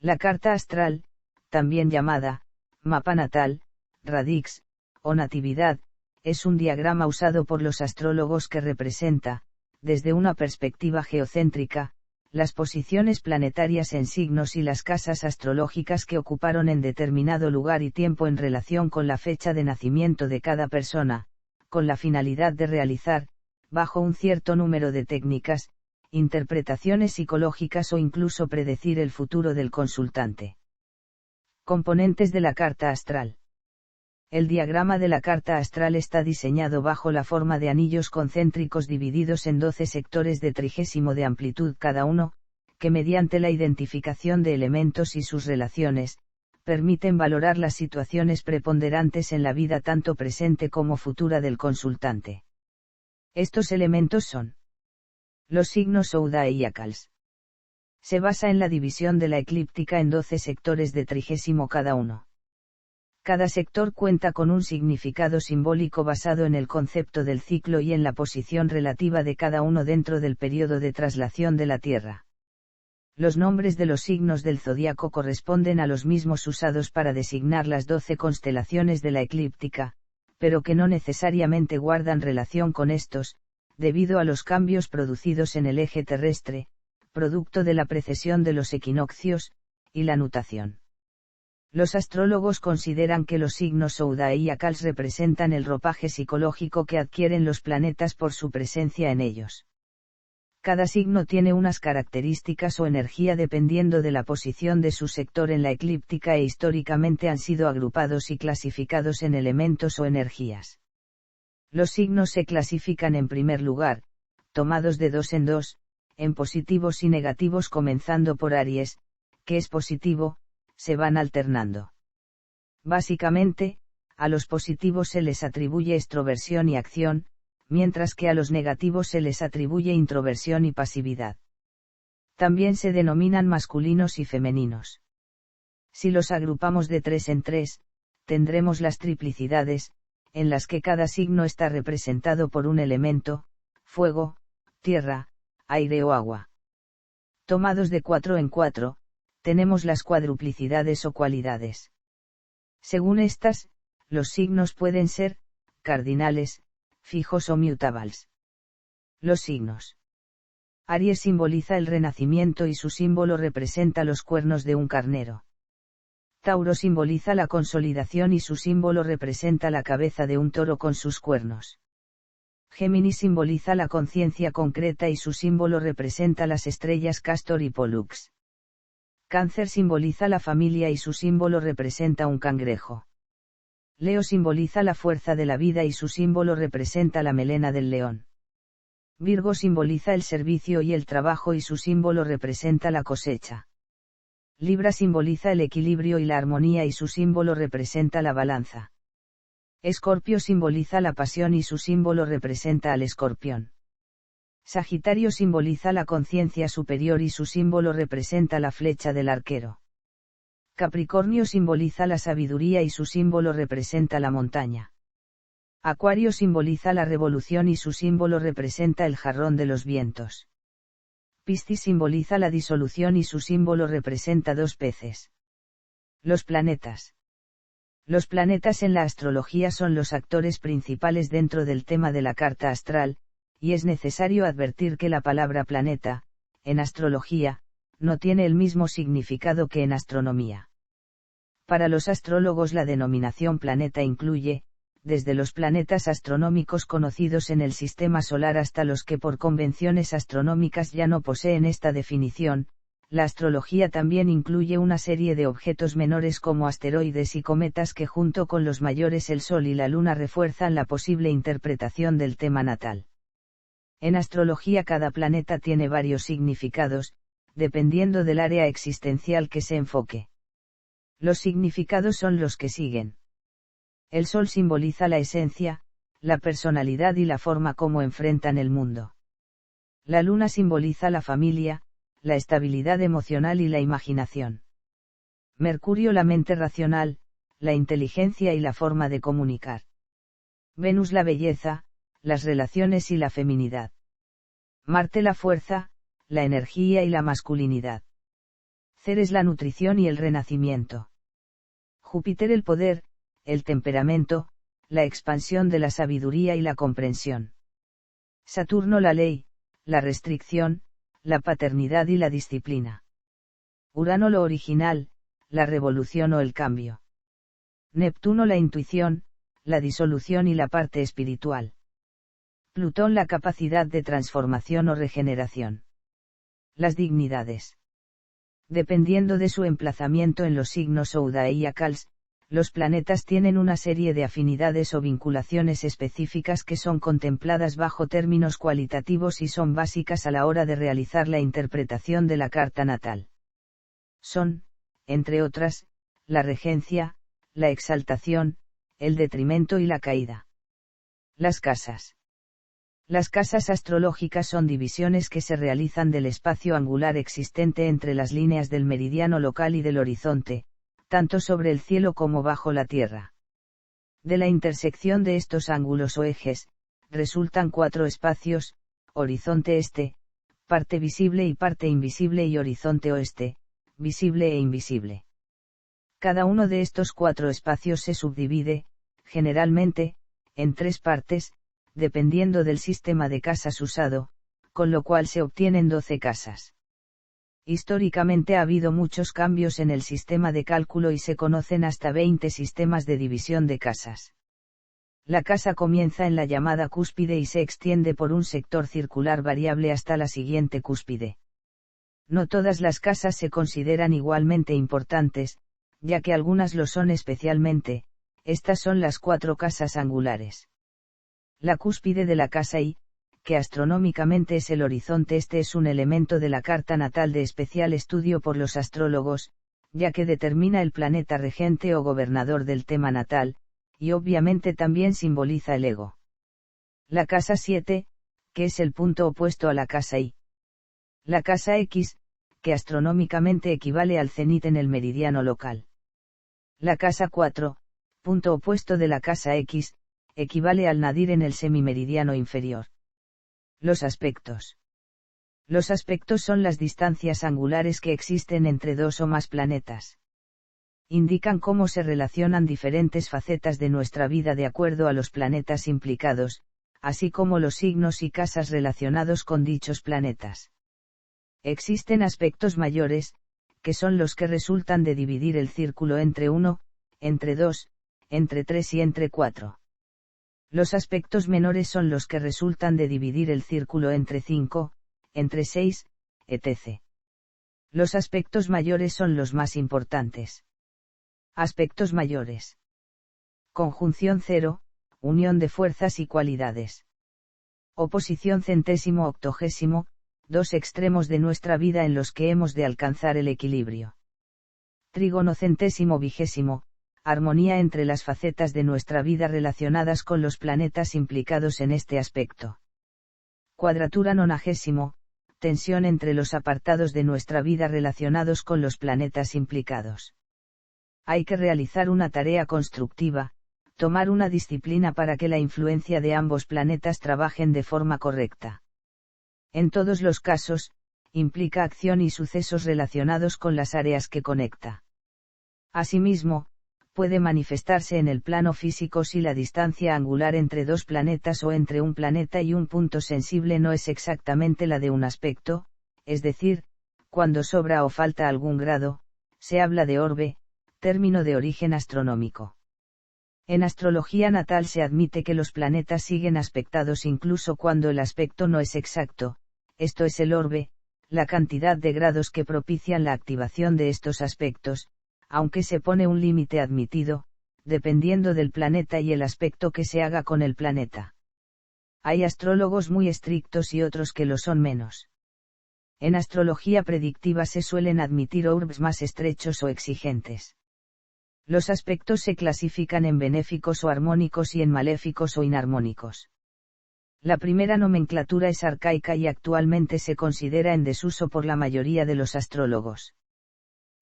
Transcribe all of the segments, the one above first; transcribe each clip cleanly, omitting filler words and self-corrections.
La carta astral, también llamada mapa natal, radix, o natividad, es un diagrama usado por los astrólogos que representa, desde una perspectiva geocéntrica, las posiciones planetarias en signos y las casas astrológicas que ocuparon en determinado lugar y tiempo en relación con la fecha de nacimiento de cada persona, con la finalidad de realizar, bajo un cierto número de técnicas, interpretaciones psicológicas o incluso predecir el futuro del consultante. Componentes de la carta astral. El diagrama de la carta astral está diseñado bajo la forma de anillos concéntricos divididos en 12 sectores de 30 de amplitud cada uno, que mediante la identificación de elementos y sus relaciones, permiten valorar las situaciones preponderantes en la vida tanto presente como futura del consultante. Estos elementos son los signos zodiacales. Se basa en la división de la eclíptica en 12 sectores de 30 cada uno. Cada sector cuenta con un significado simbólico basado en el concepto del ciclo y en la posición relativa de cada uno dentro del periodo de traslación de la Tierra. Los nombres de los signos del zodiaco corresponden a los mismos usados para designar las 12 constelaciones de la eclíptica, pero que no necesariamente guardan relación con estos, debido a los cambios producidos en el eje terrestre, producto de la precesión de los equinoccios, y la nutación. Los astrólogos consideran que los signos zodiacales representan el ropaje psicológico que adquieren los planetas por su presencia en ellos. Cada signo tiene unas características o energía dependiendo de la posición de su sector en la eclíptica e históricamente han sido agrupados y clasificados en elementos o energías. Los signos se clasifican en primer lugar, tomados de dos en dos, en positivos y negativos comenzando por Aries, que es positivo, se van alternando. Básicamente, a los positivos se les atribuye extroversión y acción, mientras que a los negativos se les atribuye introversión y pasividad. También se denominan masculinos y femeninos. Si los agrupamos de 3 en 3, tendremos las triplicidades, en las que cada signo está representado por un elemento, fuego, tierra, aire o agua. Tomados de 4 en 4, tenemos las cuadruplicidades o cualidades. Según estas, los signos pueden ser cardinales, fijos o mutables. Los signos. Aries simboliza el renacimiento y su símbolo representa los cuernos de un carnero. Tauro simboliza la consolidación y su símbolo representa la cabeza de un toro con sus cuernos. Géminis simboliza la conciencia concreta y su símbolo representa las estrellas Castor y Pollux. Cáncer simboliza la familia y su símbolo representa un cangrejo. Leo simboliza la fuerza de la vida y su símbolo representa la melena del león. Virgo simboliza el servicio y el trabajo y su símbolo representa la cosecha. Libra simboliza el equilibrio y la armonía y su símbolo representa la balanza. Escorpio simboliza la pasión y su símbolo representa al escorpión. Sagitario simboliza la conciencia superior y su símbolo representa la flecha del arquero. Capricornio simboliza la sabiduría y su símbolo representa la montaña. Acuario simboliza la revolución y su símbolo representa el jarrón de los vientos. Piscis simboliza la disolución y su símbolo representa 2 peces. Los planetas. Los planetas en la astrología son los actores principales dentro del tema de la carta astral, y es necesario advertir que la palabra planeta, en astrología, no tiene el mismo significado que en astronomía. Para los astrólogos la denominación planeta incluye, desde los planetas astronómicos conocidos en el sistema solar hasta los que por convenciones astronómicas ya no poseen esta definición. La astrología también incluye una serie de objetos menores como asteroides y cometas que junto con los mayores el Sol y la Luna refuerzan la posible interpretación del tema natal. En astrología cada planeta tiene varios significados, dependiendo del área existencial que se enfoque. Los significados son los que siguen. El Sol simboliza la esencia, la personalidad y la forma como enfrentan el mundo. La Luna simboliza la familia, la estabilidad emocional y la imaginación. Mercurio la mente racional, la inteligencia y la forma de comunicar. Venus la belleza, las relaciones y la feminidad. Marte la fuerza, la energía y la masculinidad. Ceres la nutrición y el renacimiento. Júpiter el poder, el temperamento, la expansión de la sabiduría y la comprensión. Saturno la ley, la restricción, la paternidad y la disciplina. Urano lo original, la revolución o el cambio. Neptuno la intuición, la disolución y la parte espiritual. Plutón la capacidad de transformación o regeneración. Las dignidades. Dependiendo de su emplazamiento en los signos zodiacales, los planetas tienen una serie de afinidades o vinculaciones específicas que son contempladas bajo términos cualitativos y son básicas a la hora de realizar la interpretación de la carta natal. Son, entre otras, la regencia, la exaltación, el detrimento y la caída. Las casas. Las casas astrológicas son divisiones que se realizan del espacio angular existente entre las líneas del meridiano local y del horizonte, tanto sobre el cielo como bajo la tierra. De la intersección de estos ángulos o ejes, resultan 4 espacios: horizonte este, parte visible y parte invisible, y horizonte oeste, visible e invisible. Cada uno de estos 4 espacios se subdivide, generalmente, en 3 partes, dependiendo del sistema de casas usado, con lo cual se obtienen 12 casas. Históricamente ha habido muchos cambios en el sistema de cálculo y se conocen hasta 20 sistemas de división de casas. La casa comienza en la llamada cúspide y se extiende por un sector circular variable hasta la siguiente cúspide. No todas las casas se consideran igualmente importantes, ya que algunas lo son especialmente. Estas son las 4 casas angulares. La cúspide de la casa I, que astronómicamente es el horizonte este, es un elemento de la carta natal de especial estudio por los astrólogos, ya que determina el planeta regente o gobernador del tema natal, y obviamente también simboliza el ego. La casa 7, que es el punto opuesto a la casa I. La casa X, que astronómicamente equivale al cenit en el meridiano local. La casa 4, punto opuesto de la casa X, equivale al nadir en el semimeridiano inferior. Los aspectos. Los aspectos son las distancias angulares que existen entre 2 o más planetas. Indican cómo se relacionan diferentes facetas de nuestra vida de acuerdo a los planetas implicados, así como los signos y casas relacionados con dichos planetas. Existen aspectos mayores, que son los que resultan de dividir el círculo entre 1, entre 2, entre 3 y entre 4. Los aspectos menores son los que resultan de dividir el círculo entre 5, entre 6, etc. Los aspectos mayores son los más importantes. Aspectos mayores. Conjunción 0, unión de fuerzas y cualidades. Oposición centésimo octogésimo, 2 extremos de nuestra vida en los que hemos de alcanzar el equilibrio. Trígono centésimo vigésimo, armonía entre las facetas de nuestra vida relacionadas con los planetas implicados en este aspecto. Cuadratura nonagésimo, tensión entre los apartados de nuestra vida relacionados con los planetas implicados. Hay que realizar una tarea constructiva, tomar una disciplina para que la influencia de ambos planetas trabajen de forma correcta. En todos los casos, implica acción y sucesos relacionados con las áreas que conecta. Asimismo, puede manifestarse en el plano físico si la distancia angular entre 2 planetas o entre un planeta y un punto sensible no es exactamente la de un aspecto, es decir, cuando sobra o falta algún grado, se habla de orbe, término de origen astronómico. En astrología natal se admite que los planetas siguen aspectados incluso cuando el aspecto no es exacto, esto es el orbe, la cantidad de grados que propician la activación de estos aspectos, aunque se pone un límite admitido, dependiendo del planeta y el aspecto que se haga con el planeta. Hay astrólogos muy estrictos y otros que lo son menos. En astrología predictiva se suelen admitir orbes más estrechos o exigentes. Los aspectos se clasifican en benéficos o armónicos y en maléficos o inarmónicos. La primera nomenclatura es arcaica y actualmente se considera en desuso por la mayoría de los astrólogos.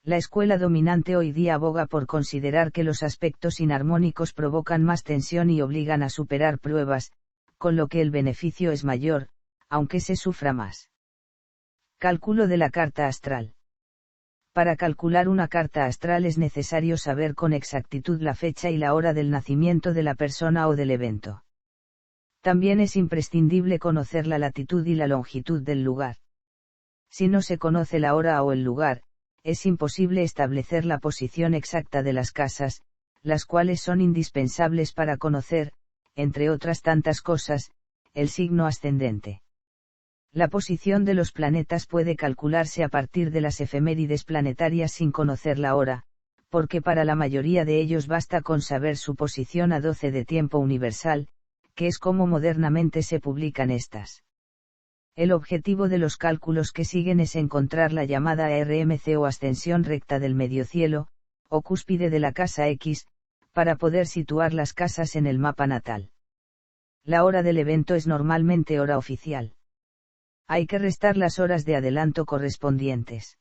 La escuela dominante hoy día aboga por considerar que los aspectos inarmónicos provocan más tensión y obligan a superar pruebas, con lo que el beneficio es mayor, aunque se sufra más. Cálculo de la carta astral. Para calcular una carta astral es necesario saber con exactitud la fecha y la hora del nacimiento de la persona o del evento. También es imprescindible conocer la latitud y la longitud del lugar. Si no se conoce la hora o el lugar, es imposible establecer la posición exacta de las casas, las cuales son indispensables para conocer, entre otras tantas cosas, el signo ascendente. La posición de los planetas puede calcularse a partir de las efemérides planetarias sin conocer la hora, porque para la mayoría de ellos basta con saber su posición a 12 de tiempo universal, que es como modernamente se publican estas. El objetivo de los cálculos que siguen es encontrar la llamada ARMC o ascensión recta del mediocielo, o cúspide de la casa X, para poder situar las casas en el mapa natal. La hora del evento es normalmente hora oficial. Hay que restar las horas de adelanto correspondientes.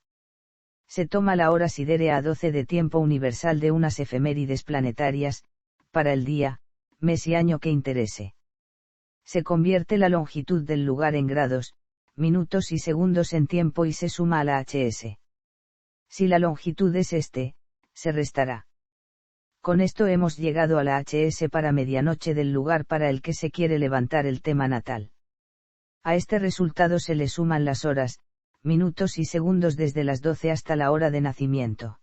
Se toma la hora sidérea a 12 de tiempo universal de unas efemérides planetarias, para el día, mes y año que interese. Se convierte la longitud del lugar en grados, minutos y segundos en tiempo y se suma a la HS. Si la longitud es se restará. Con esto hemos llegado a la HS para medianoche del lugar para el que se quiere levantar el tema natal. A este resultado se le suman las horas, minutos y segundos desde las 12 hasta la hora de nacimiento.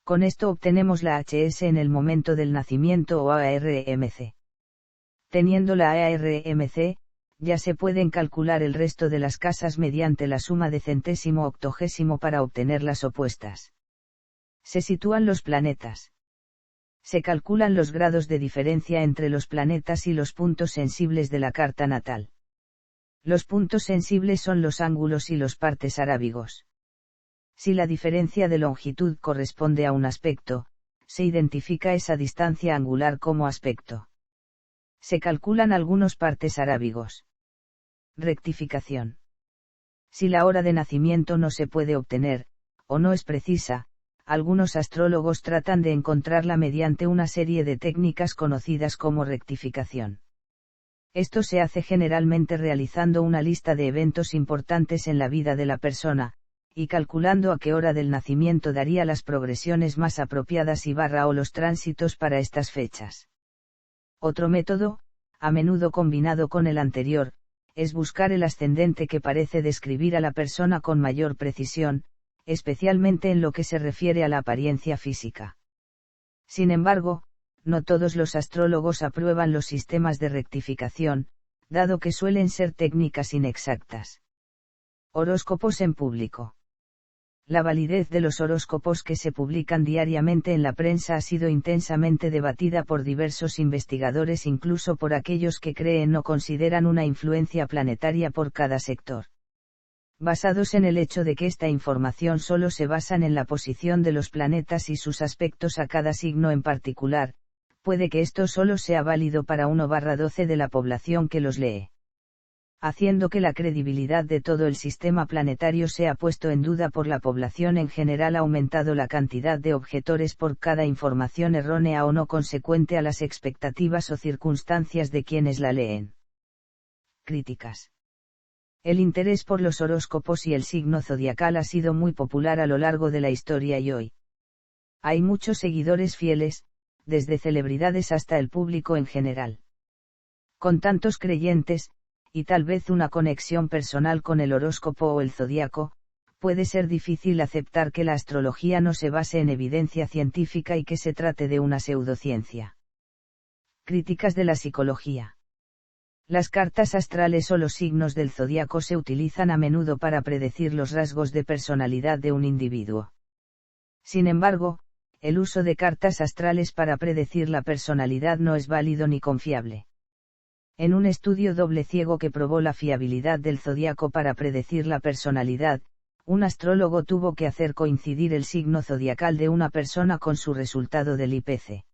Con esto obtenemos la HS en el momento del nacimiento o ARMC. Teniendo la ARMC, ya se pueden calcular el resto de las casas mediante la suma de centésimo octogésimo para obtener las opuestas. Se sitúan los planetas. Se calculan los grados de diferencia entre los planetas y los puntos sensibles de la carta natal. Los puntos sensibles son los ángulos y los partes arábigos. Si la diferencia de longitud corresponde a un aspecto, se identifica esa distancia angular como aspecto. Se calculan algunos partes arábigos. Rectificación. Si la hora de nacimiento no se puede obtener, o no es precisa, algunos astrólogos tratan de encontrarla mediante una serie de técnicas conocidas como rectificación. Esto se hace generalmente realizando una lista de eventos importantes en la vida de la persona, y calculando a qué hora del nacimiento daría las progresiones más apropiadas o los tránsitos para estas fechas. Otro método, a menudo combinado con el anterior, es buscar el ascendente que parece describir a la persona con mayor precisión, especialmente en lo que se refiere a la apariencia física. Sin embargo, no todos los astrólogos aprueban los sistemas de rectificación, dado que suelen ser técnicas inexactas. Horóscopos en público. La validez de los horóscopos que se publican diariamente en la prensa ha sido intensamente debatida por diversos investigadores, incluso por aquellos que creen o consideran una influencia planetaria por cada sector. Basados en el hecho de que esta información solo se basa en la posición de los planetas y sus aspectos a cada signo en particular, puede que esto solo sea válido para 1/12 de la población que los lee. Haciendo que la credibilidad de todo el sistema planetario sea puesto en duda por la población en general, ha aumentado la cantidad de objetores por cada información errónea o no consecuente a las expectativas o circunstancias de quienes la leen. Críticas. El interés por los horóscopos y el signo zodiacal ha sido muy popular a lo largo de la historia y hoy hay muchos seguidores fieles, desde celebridades hasta el público en general. Con tantos creyentes, y tal vez una conexión personal con el horóscopo o el zodiaco, puede ser difícil aceptar que la astrología no se base en evidencia científica y que se trate de una pseudociencia. Críticas de la psicología. Las cartas astrales o los signos del zodiaco se utilizan a menudo para predecir los rasgos de personalidad de un individuo. Sin embargo, el uso de cartas astrales para predecir la personalidad no es válido ni confiable. En un estudio doble ciego que probó la fiabilidad del zodiaco para predecir la personalidad, un astrólogo tuvo que hacer coincidir el signo zodiacal de una persona con su resultado del IPC.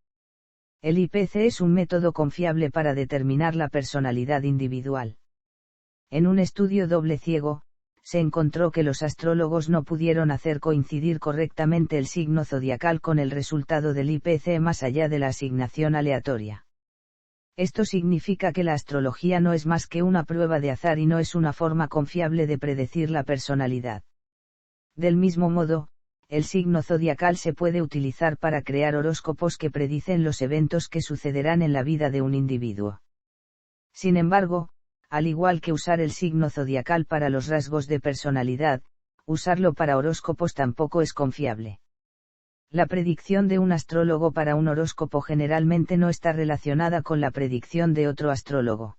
El IPC es un método confiable para determinar la personalidad individual. En un estudio doble ciego, se encontró que los astrólogos no pudieron hacer coincidir correctamente el signo zodiacal con el resultado del IPC más allá de la asignación aleatoria. Esto significa que la astrología no es más que una prueba de azar y no es una forma confiable de predecir la personalidad. Del mismo modo, el signo zodiacal se puede utilizar para crear horóscopos que predicen los eventos que sucederán en la vida de un individuo. Sin embargo, al igual que usar el signo zodiacal para los rasgos de personalidad, usarlo para horóscopos tampoco es confiable. La predicción de un astrólogo para un horóscopo generalmente no está relacionada con la predicción de otro astrólogo.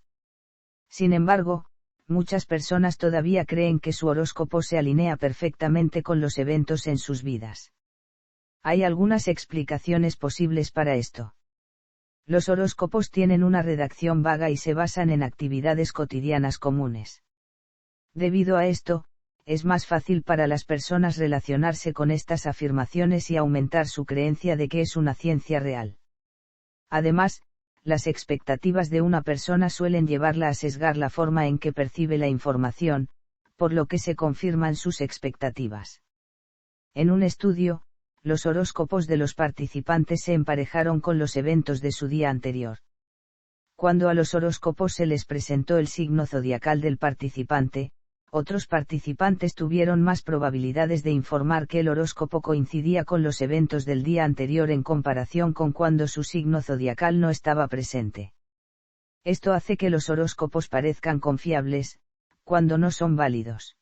Sin embargo, muchas personas todavía creen que su horóscopo se alinea perfectamente con los eventos en sus vidas. Hay algunas explicaciones posibles para esto. Los horóscopos tienen una redacción vaga y se basan en actividades cotidianas comunes. Debido a esto, es más fácil para las personas relacionarse con estas afirmaciones y aumentar su creencia de que es una ciencia real. Además, las expectativas de una persona suelen llevarla a sesgar la forma en que percibe la información, por lo que se confirman sus expectativas. En un estudio, los horóscopos de los participantes se emparejaron con los eventos de su día anterior. Cuando a los horóscopos se les presentó el signo zodiacal del participante, otros participantes tuvieron más probabilidades de informar que el horóscopo coincidía con los eventos del día anterior en comparación con cuando su signo zodiacal no estaba presente. Esto hace que los horóscopos parezcan confiables, cuando no son válidos.